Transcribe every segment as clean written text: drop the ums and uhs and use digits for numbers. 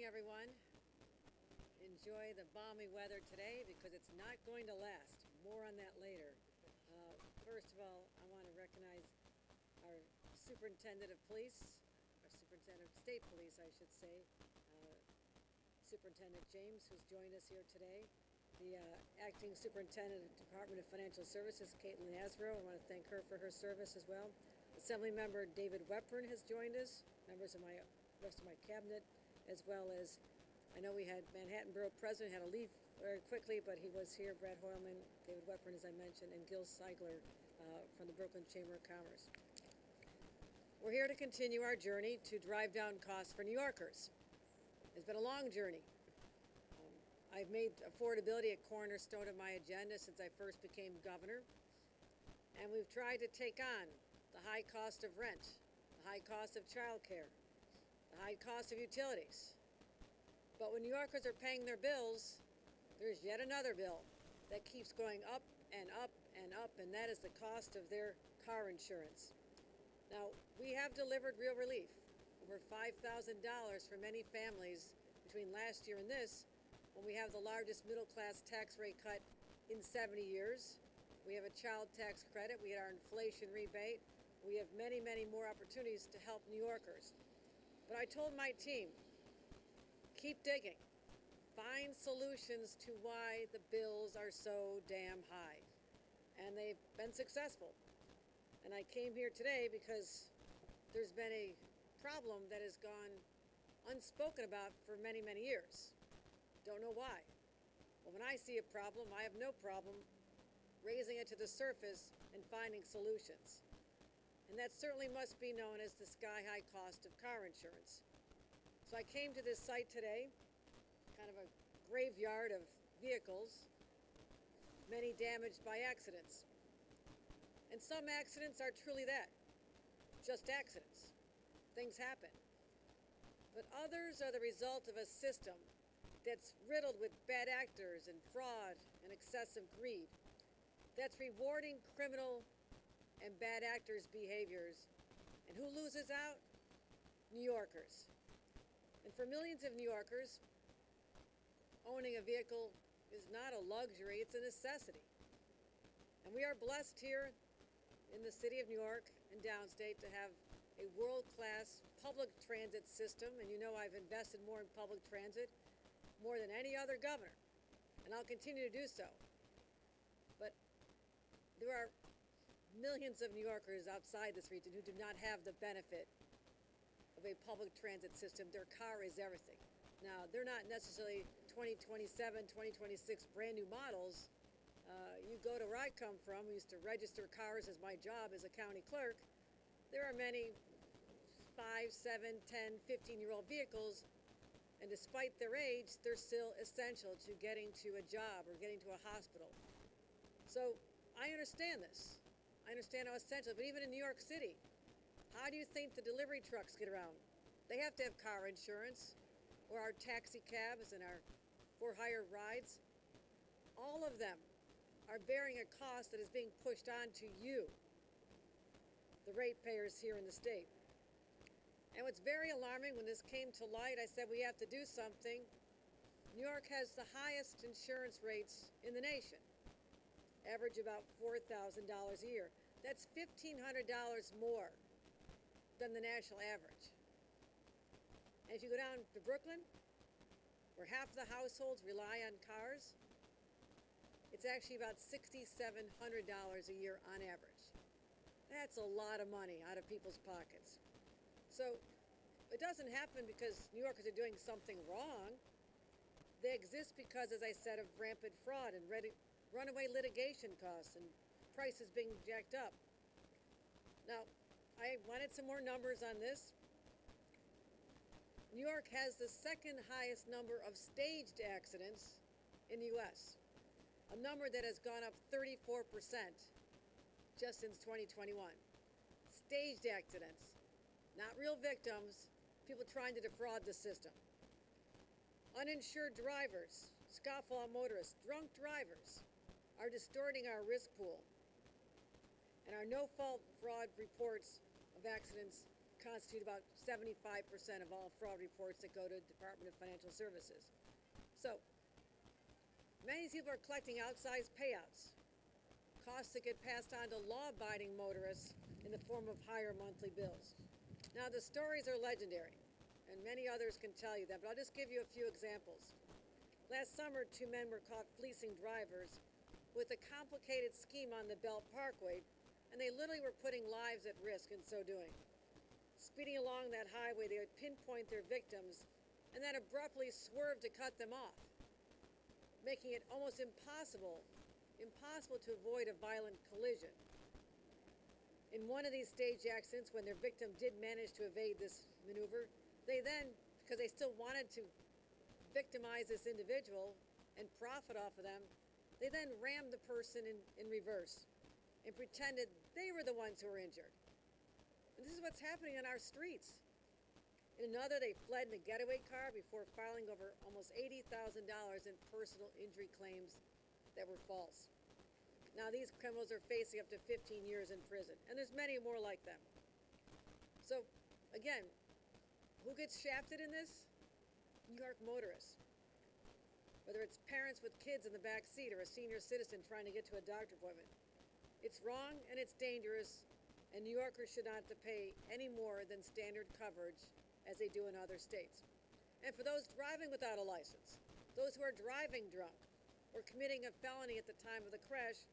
everyone. Enjoy the balmy weather today because it's not going to last. More on that later. First of all, I want to recognize our Superintendent of Police, our Superintendent of State Police, I should say, Superintendent James, who's joined us here today. The Acting Superintendent of the Department of Financial Services, Caitlin Asbro. I want to thank her for her service as well. Assemblymember David Weprin has joined us, members of my rest of my cabinet, as well as, I know we had Manhattan Borough President had to leave very quickly, but he was here, Brad Hoylman, David Weprin, as I mentioned, and Gil Seigler from the Brooklyn Chamber of Commerce. We're here to continue our journey to drive down costs for New Yorkers. It's been a long journey. I've made affordability a cornerstone of my agenda since I first became governor, and we've tried to take on the high cost of rent, the high cost of childcare, the high cost of utilities. But when New Yorkers are paying their bills, there's yet another bill that keeps going up and up and up, and that is the cost of their car insurance. Now, we have delivered real relief, over $5,000 for many families between last year and this, when we have the largest middle-class tax rate cut in 70 years. We have a child tax credit, we had our inflation rebate, we have many, many more opportunities to help New Yorkers. But I told my team, keep digging. Find solutions to why the bills are so damn high. And they've been successful. And I came here today because there's been a problem that has gone unspoken about for many, many years. Don't know why. Well, when I see a problem, I have no problem raising it to the surface and finding solutions. And that certainly must be known as the sky-high cost of car insurance. So I came to this site today, kind of a graveyard of vehicles, many damaged by accidents. And some accidents are truly that, just accidents. Things happen. But others are the result of a system that's riddled with bad actors and fraud and excessive greed, that's rewarding criminal and bad actors' behaviors. And who loses out? New Yorkers. And for millions of New Yorkers, owning a vehicle is not a luxury, it's a necessity. And we are blessed here in the city of New York and downstate to have a world-class public transit system. And you know I've invested more in public transit more than any other governor, and I'll continue to do so. But there are millions of New Yorkers outside this region who do not have the benefit of a public transit system. Their car is everything. Now, they're not necessarily 2027, 2026 brand new models. You go to where I come from, we used to register cars as my job as a county clerk. There are many 5, 7, 10, 15-year-old vehicles, and despite their age, they're still essential to getting to a job or getting to a hospital. So I understand this. I understand how essential, but even in New York City, how do you think the delivery trucks get around? They have to have car insurance, or our taxi cabs and our for-hire rides. All of them are bearing a cost that is being pushed on to you, the ratepayers here in the state. And what's very alarming, when this came to light, I said we have to do something. New York has the highest insurance rates in the nation, average about $4,000 a year. That's $1,500 more than the national average. And if you go down to Brooklyn, where half the households rely on cars, it's actually about $6,700 a year on average. That's a lot of money out of people's pockets. So it doesn't happen because New Yorkers are doing something wrong. They exist because, as I said, of rampant fraud and runaway litigation costs and prices being jacked up. Now, I wanted some more numbers on this. New York has the second highest number of staged accidents in the U.S., a number that has gone up 34% just since 2021. Staged accidents, not real victims, people trying to defraud the system. Uninsured drivers, scofflaw motorists, drunk drivers are distorting our risk pool. And our no-fault fraud reports of accidents constitute about 75% of all fraud reports that go to the Department of Financial Services. So, many people are collecting outsized payouts, costs that get passed on to law-abiding motorists in the form of higher monthly bills. Now, the stories are legendary, and many others can tell you that, but I'll just give you a few examples. Last summer, 2 men were caught fleecing drivers with a complicated scheme on the Belt Parkway, and they literally were putting lives at risk in so doing. Speeding along that highway, they would pinpoint their victims and then abruptly swerve to cut them off, making it almost impossible to avoid a violent collision. In one of these stage accidents, when their victim did manage to evade this maneuver, they then, because they still wanted to victimize this individual and profit off of them, they then rammed the person in reverse and pretended they were the ones who were injured. And this is what's happening on our streets. In another, they fled in a getaway car before filing over almost $80,000 in personal injury claims that were false. Now, these criminals are facing up to 15 years in prison, and there's many more like them. So, again, who gets shafted in this? New York motorists. Whether it's parents with kids in the back seat or a senior citizen trying to get to a doctor appointment. It's wrong and it's dangerous, and New Yorkers should not have to pay any more than standard coverage as they do in other states. And for those driving without a license, those who are driving drunk or committing a felony at the time of the crash,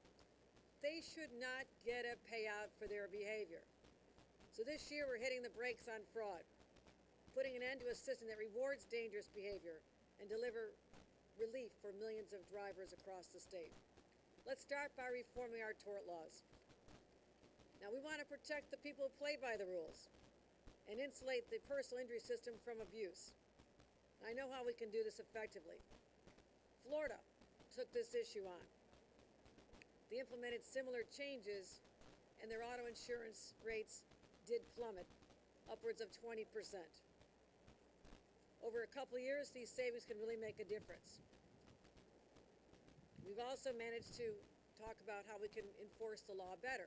they should not get a payout for their behavior. So this year we're hitting the brakes on fraud, putting an end to a system that rewards dangerous behavior and deliver relief for millions of drivers across the state. Let's start by reforming our tort laws. Now, we want to protect the people who play by the rules and insulate the personal injury system from abuse. I know how we can do this effectively. Florida took this issue on. They implemented similar changes, and their auto insurance rates did plummet, upwards of 20%. Over a couple of years, these savings can really make a difference. We've also managed to talk about how we can enforce the law better.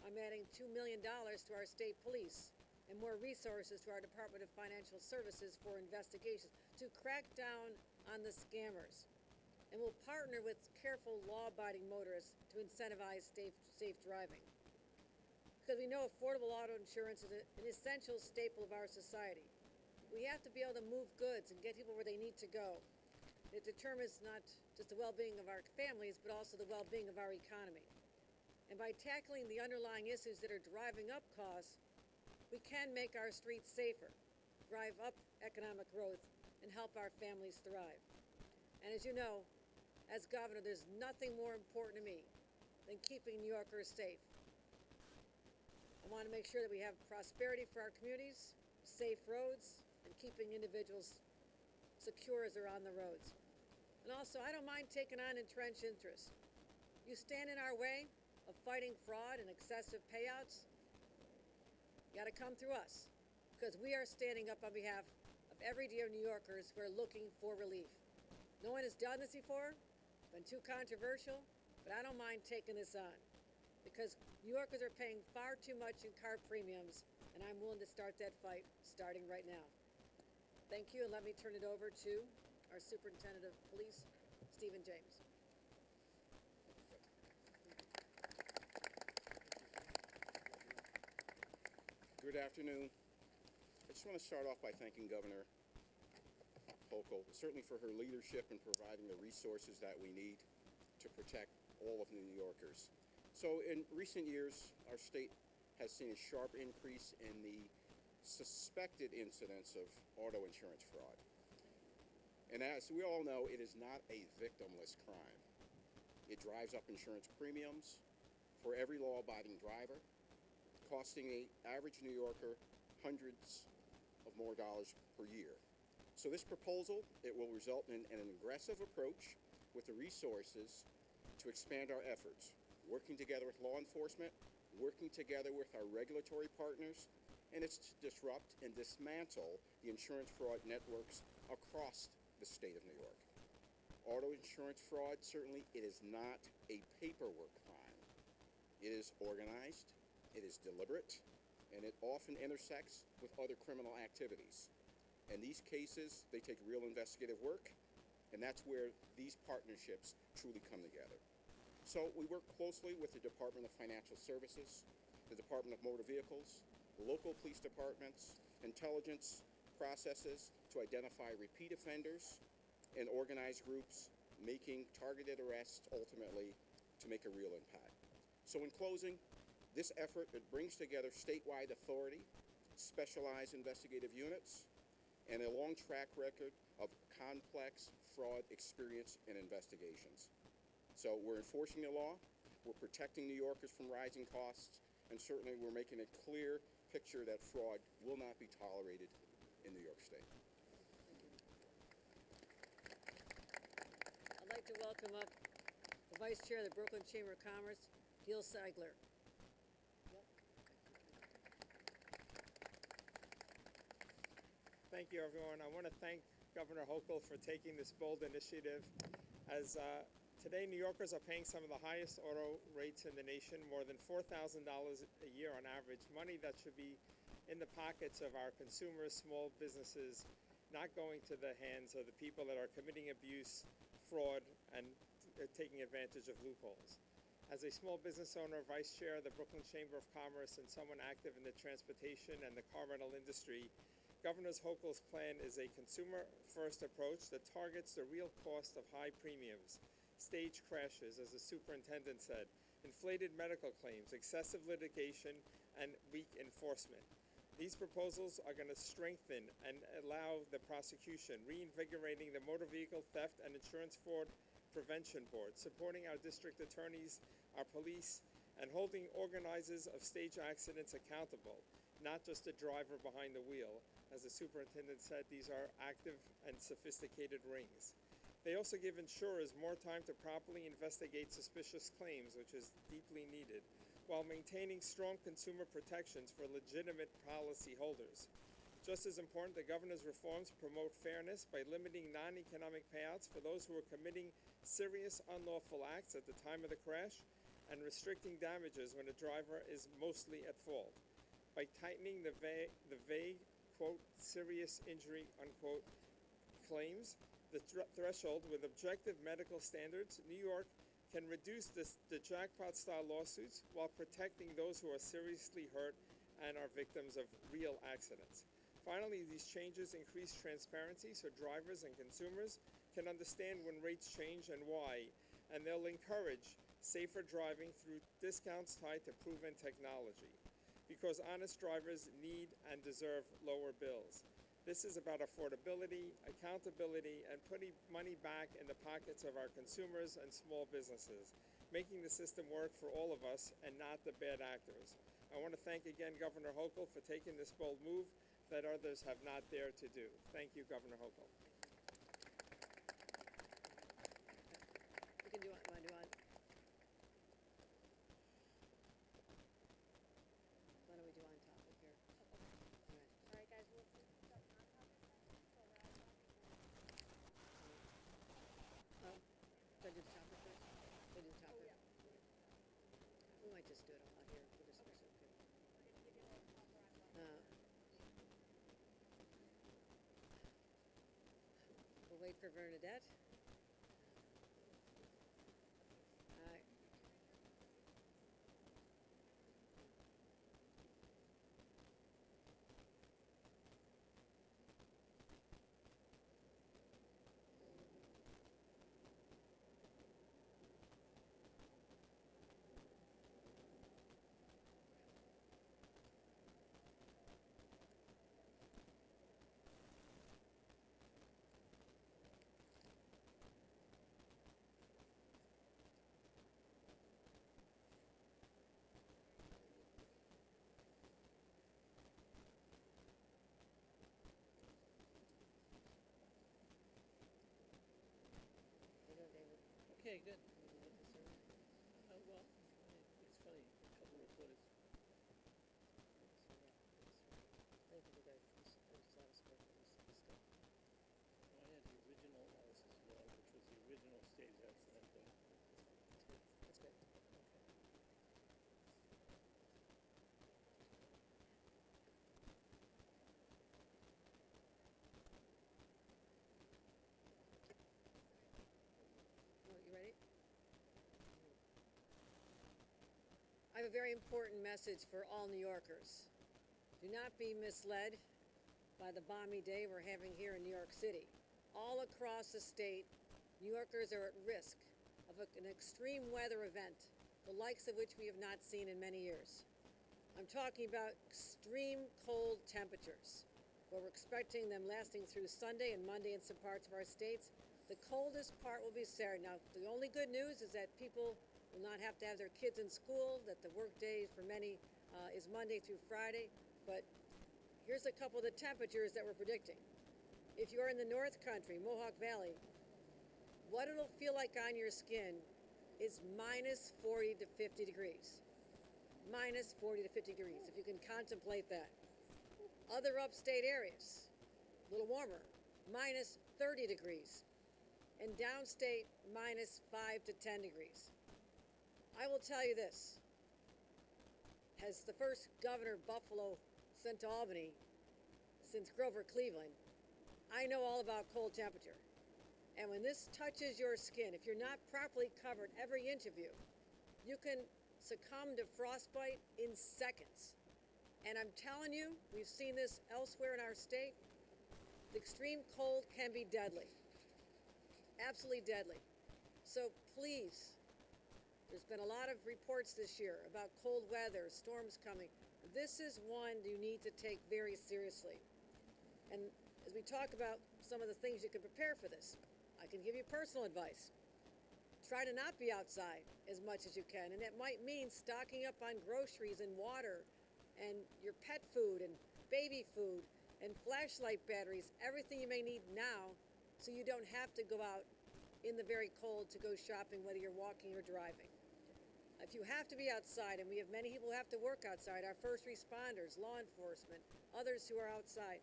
I'm adding $2 million to our state police and more resources to our Department of Financial Services for investigations to crack down on the scammers. And we'll partner with careful law-abiding motorists to incentivize safe driving. Because we know affordable auto insurance is an essential staple of our society. We have to be able to move goods and get people where they need to go. It determines not just the well-being of our families, but also the well-being of our economy. And by tackling the underlying issues that are driving up costs, we can make our streets safer, drive up economic growth, and help our families thrive. And as you know, as governor, there's nothing more important to me than keeping New Yorkers safe. I want to make sure that we have prosperity for our communities, safe roads, and keeping individuals secure as they're on the roads. And also, I don't mind taking on entrenched interests. You stand in our way of fighting fraud and excessive payouts, you got to come through us, because we are standing up on behalf of every day of New Yorkers who are looking for relief. No one has done this before, been too controversial, but I don't mind taking this on, because New Yorkers are paying far too much in car premiums, and I'm willing to start that fight starting right now. Thank you, and let me turn it over to our Superintendent of Police, Stephen James. Good afternoon. I just want to start off by thanking Governor Hochul, certainly for her leadership in providing the resources that we need to protect all of New Yorkers. So in recent years, our state has seen a sharp increase in the suspected incidents of auto insurance fraud. And as we all know, it is not a victimless crime. It drives up insurance premiums for every law-abiding driver, costing the average New Yorker hundreds of more dollars per year. So this proposal, it will result in an aggressive approach with the resources to expand our efforts, working together with law enforcement, working together with our regulatory partners, and it's to disrupt and dismantle the insurance fraud networks across the state of New York. Auto insurance fraud, certainly, it is not a paperwork crime. It is organized, it is deliberate, and it often intersects with other criminal activities. In these cases, they take real investigative work, and that's where these partnerships truly come together. So we work closely with the Department of Financial Services, the Department of Motor Vehicles, local police departments, intelligence processes to identify repeat offenders, and organized groups making targeted arrests ultimately to make a real impact. So in closing, this effort, it brings together statewide authority, specialized investigative units, and a long track record of complex fraud experience and investigations. So we're enforcing the law, we're protecting New Yorkers from rising costs, and certainly we're making a clear picture that fraud will not be tolerated in New York State. I'd like to welcome up the Vice Chair of the Brooklyn Chamber of Commerce, Gil Seigler. Thank you, everyone. I want to thank Governor Hochul for taking this bold initiative. As today, New Yorkers are paying some of the highest auto rates in the nation, more than $4,000 a year on average, money that should be in the pockets of our consumers, small businesses, not going to the hands of the people that are committing abuse, fraud, and taking advantage of loopholes. As a small business owner, vice chair of the Brooklyn Chamber of Commerce, and someone active in the transportation and the car rental industry, Governor Hochul's plan is a consumer-first approach that targets the real cost of high premiums, stage crashes, as the superintendent said, inflated medical claims, excessive litigation, and weak enforcement. These proposals are going to strengthen and allow the prosecution, reinvigorating the Motor Vehicle Theft and Insurance Fraud Prevention Board, supporting our district attorneys, our police, and holding organizers of stage accidents accountable, not just the driver behind the wheel. As the superintendent said, these are active and sophisticated rings. They also give insurers more time to properly investigate suspicious claims, which is deeply needed, while maintaining strong consumer protections for legitimate policy holders. Just as important, the governor's reforms promote fairness by limiting non-economic payouts for those who are committing serious unlawful acts at the time of the crash, and restricting damages when a driver is mostly at fault. By tightening the vague, quote, serious injury, unquote, claims, the threshold with objective medical standards, New York can reduce the jackpot-style lawsuits while protecting those who are seriously hurt and are victims of real accidents. Finally, these changes increase transparency so drivers and consumers can understand when rates change and why, and they'll encourage safer driving through discounts tied to proven technology, because honest drivers need and deserve lower bills. This is about affordability, accountability, and putting money back in the pockets of our consumers and small businesses, making the system work for all of us and not the bad actors. I want to thank again Governor Hochul for taking this bold move that others have not dared to do. Thank you, Governor Hochul. You can do it. Why don't we do on topic here? All right. All right, guys, we'll start on topic then. So we're on topic now. Should I do the topic first? Should I do the topic? Oh, yeah. We might just do it all out here. We'll just okay. If you want to talk around about We'll wait for Bernadette. All right. Okay, good. Well, it's funny, a couple of reporters. Thank you for that. There's a lot of support for this stuff. I had the original Alice's Law, which was the original stage accident thing. That's good. Okay. have a very important message for all New Yorkers. Do not be misled by the balmy day we're having here in New York City. All across the state, New Yorkers are at risk of an extreme weather event, the likes of which we have not seen in many years. I'm talking about extreme cold temperatures, where we're expecting them lasting through Sunday and Monday in some parts of our states. The coldest part will be Saturday. Now, the only good news is that people will not have to have their kids in school, that the work day for many is Monday through Friday. But here's a couple of the temperatures that we're predicting. If you're in the North Country, Mohawk Valley, what it'll feel like on your skin is minus 40 to 50 degrees. Minus 40 to 50 degrees, if you can contemplate that. Other upstate areas, a little warmer, minus 30 degrees. And downstate, minus 5 to 10 degrees. I will tell you this. As the first governor Buffalo sent to Albany since Grover Cleveland, I know all about cold temperature. And when this touches your skin, if you're not properly covered every inch of you, you can succumb to frostbite in seconds. And I'm telling you, we've seen this elsewhere in our state, the extreme cold can be deadly. Absolutely deadly. So please, there's been a lot of reports this year about cold weather, storms coming. This is one you need to take very seriously. And as we talk about some of the things you can prepare for this, I can give you personal advice. Try to not be outside as much as you can, and that might mean stocking up on groceries and water and your pet food and baby food and flashlight batteries, everything you may need now, so you don't have to go out in the very cold to go shopping, whether you're walking or driving. If you have to be outside, and we have many people who have to work outside, our first responders, law enforcement, others who are outside,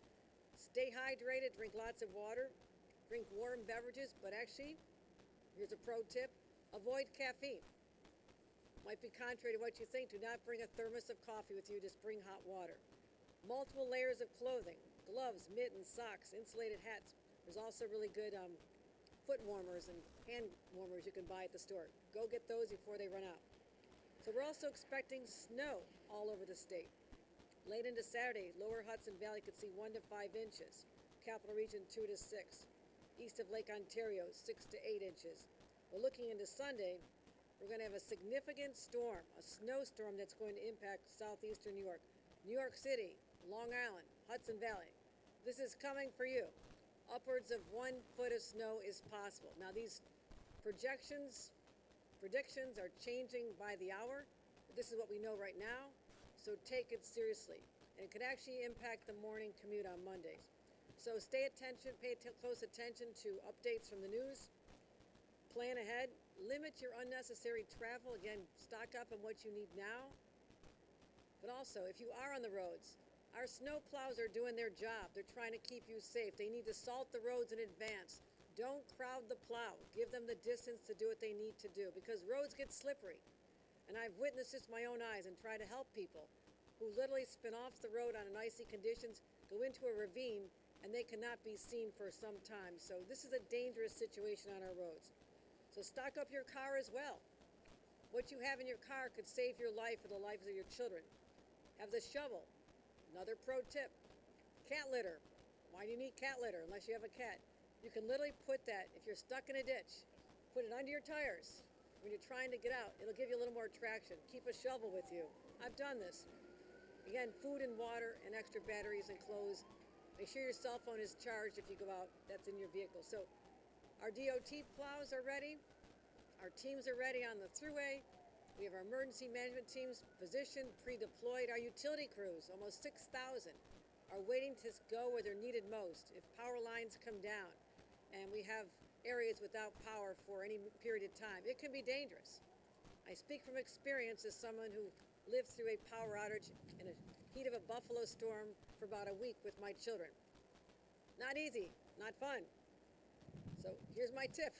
stay hydrated, drink lots of water, drink warm beverages, but actually, here's a pro tip, avoid caffeine. Might be contrary to what you think. Do not bring a thermos of coffee with you, just bring hot water. Multiple layers of clothing, gloves, mittens, socks, insulated hats. There's also really good foot warmers and hand warmers you can buy at the store. Go get those before they run out. So we're also expecting snow all over the state. Late into Saturday, lower Hudson Valley could see 1 to 5 inches. Capital Region 2 to 6. East of Lake Ontario, 6 to 8 inches. We're looking into Sunday, we're going to have a significant storm, a snowstorm that's going to impact southeastern New York. New York City, Long Island, Hudson Valley. This is coming for you. Upwards of 1 foot of snow is possible. Now these predictions are changing by the hour. But this is what we know right now, so take it seriously. And it could actually impact the morning commute on Mondays. So pay close attention to updates from the news. Plan ahead. Limit your unnecessary travel. Again, stock up on what you need now. But also, if you are on the roads, our snow plows are doing their job. They're trying to keep you safe. They need to salt the roads in advance. Don't crowd the plow. Give them the distance to do what they need to do, because roads get slippery. And I've witnessed this with my own eyes and try to help people who literally spin off the road on icy conditions, go into a ravine, and they cannot be seen for some time. So this is a dangerous situation on our roads. So stock up your car as well. What you have in your car could save your life or the lives of your children. Have the shovel. Another pro tip. Cat litter. Why do you need cat litter unless you have a cat? You can literally put that, if you're stuck in a ditch, put it under your tires. When you're trying to get out, it'll give you a little more traction. Keep a shovel with you. I've done this. Again, food and water and extra batteries and clothes. Make sure your cell phone is charged if you go out. That's in your vehicle. So our DOT plows are ready. Our teams are ready on the thruway. We have our emergency management teams positioned, pre-deployed. Our utility crews, almost 6,000, are waiting to go where they're needed most. If power lines come down and we have areas without power for any period of time, it can be dangerous. I speak from experience as someone who lived through a power outage in the heat of a Buffalo storm for about a week with my children. Not easy, not fun. So here's my tip.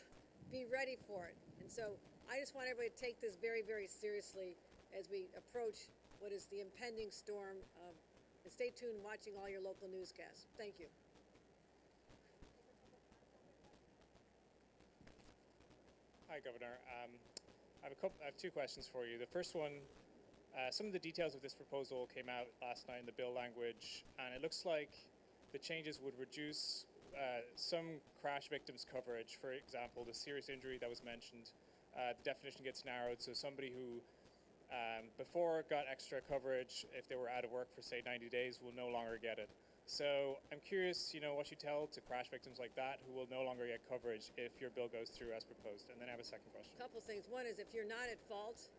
Be ready for it. And so I just want everybody to take this very, very seriously as we approach what is the impending storm. And stay tuned watching all your local newscasts. Thank you. Hi, Governor. I have 2 questions for you. The first one Some of the details of this proposal came out last night in the bill language, and it looks like the changes would reduce some crash victims' coverage. For example, the serious injury that was mentioned, the definition gets narrowed, so somebody who before got extra coverage if they were out of work for, say, 90 days will no longer get it. So I'm curious, what you tell to crash victims like that who will no longer get coverage if your bill goes through as proposed. And then I have a second question. A couple things. One is if you're not at fault,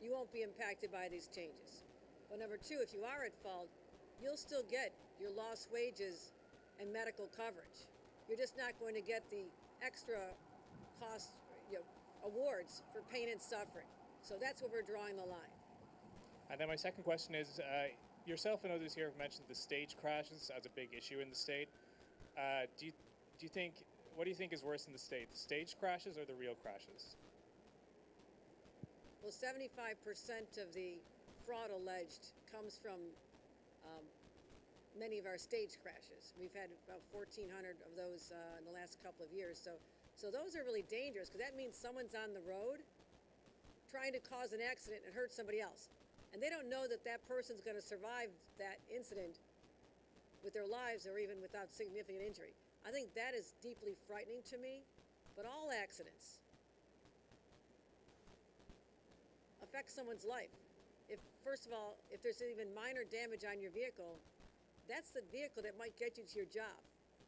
you won't be impacted by these changes. But number two, if you are at fault, you'll still get your lost wages and medical coverage. You're just not going to get the extra cost awards for pain and suffering. So that's where we're drawing the line. And then my second question is, yourself and others here have mentioned the stage crashes as a big issue in the state. What do you think is worse in the state, the stage crashes or the real crashes? Well, 75% of the fraud alleged comes from many of our stage crashes. We've had about 1,400 of those in the last couple of years. So those are really dangerous because that means someone's on the road trying to cause an accident and hurt somebody else. And they don't know that that person's going to survive that incident with their lives or even without significant injury. I think that is deeply frightening to me. But all accidents affect someone's life. First of all, if there's even minor damage on your vehicle, that's the vehicle that might get you to your job.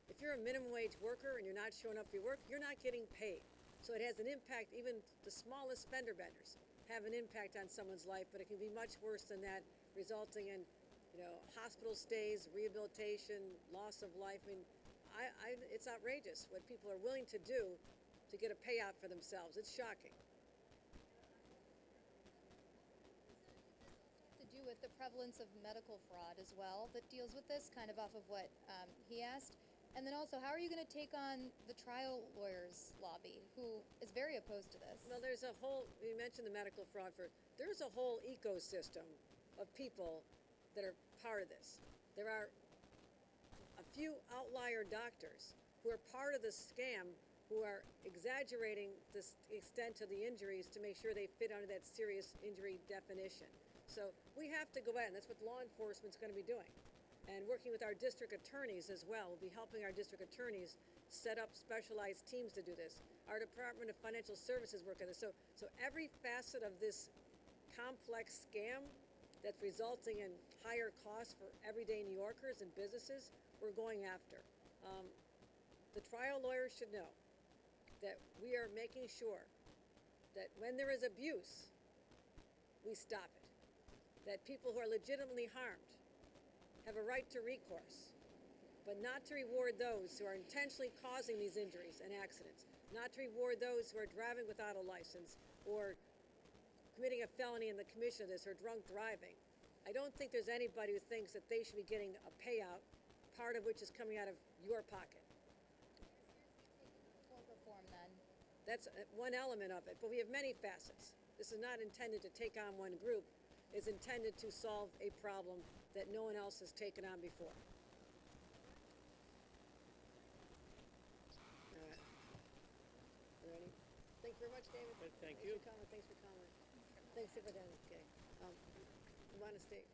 If you're a minimum wage worker and you're not showing up for your work, you're not getting paid. So it has an impact. Even the smallest fender benders have an impact on someone's life, but it can be much worse than that, resulting in, hospital stays, rehabilitation, loss of life. I mean, it's outrageous what people are willing to do to get a payout for themselves. It's shocking. To do with the prevalence of medical fraud as well that deals with this, kind of off of what he asked. And then also, how are you going to take on the trial lawyers lobby, who is very opposed to this? Well, you mentioned the medical fraud first. There's a whole ecosystem of people that are part of this. There are a few outlier doctors who are part of the scam, who are exaggerating the extent of the injuries to make sure they fit under that serious injury definition. So we have to go at it, and that's what law enforcement's going to be doing. And working with our district attorneys as well. We'll be helping our district attorneys set up specialized teams to do this. Our Department of Financial Services work on this. So every facet of this complex scam that's resulting in higher costs for everyday New Yorkers and businesses, we're going after. The trial lawyers should know that we are making sure that when there is abuse, we stop it. That people who are legitimately harmed have a right to recourse, but not to reward those who are intentionally causing these injuries and accidents, not to reward those who are driving without a license or committing a felony in the commission of this or drunk driving. I don't think there's anybody who thinks that they should be getting a payout, part of which is coming out of your pocket. Tort reform, then. That's one element of it, but we have many facets. This is not intended to take on one group. It's intended to solve a problem that no one else has taken on before. All right. You ready? Thank you very much, David. Thank you. Thanks for coming. Thanks for coming. Okay. You want to stay?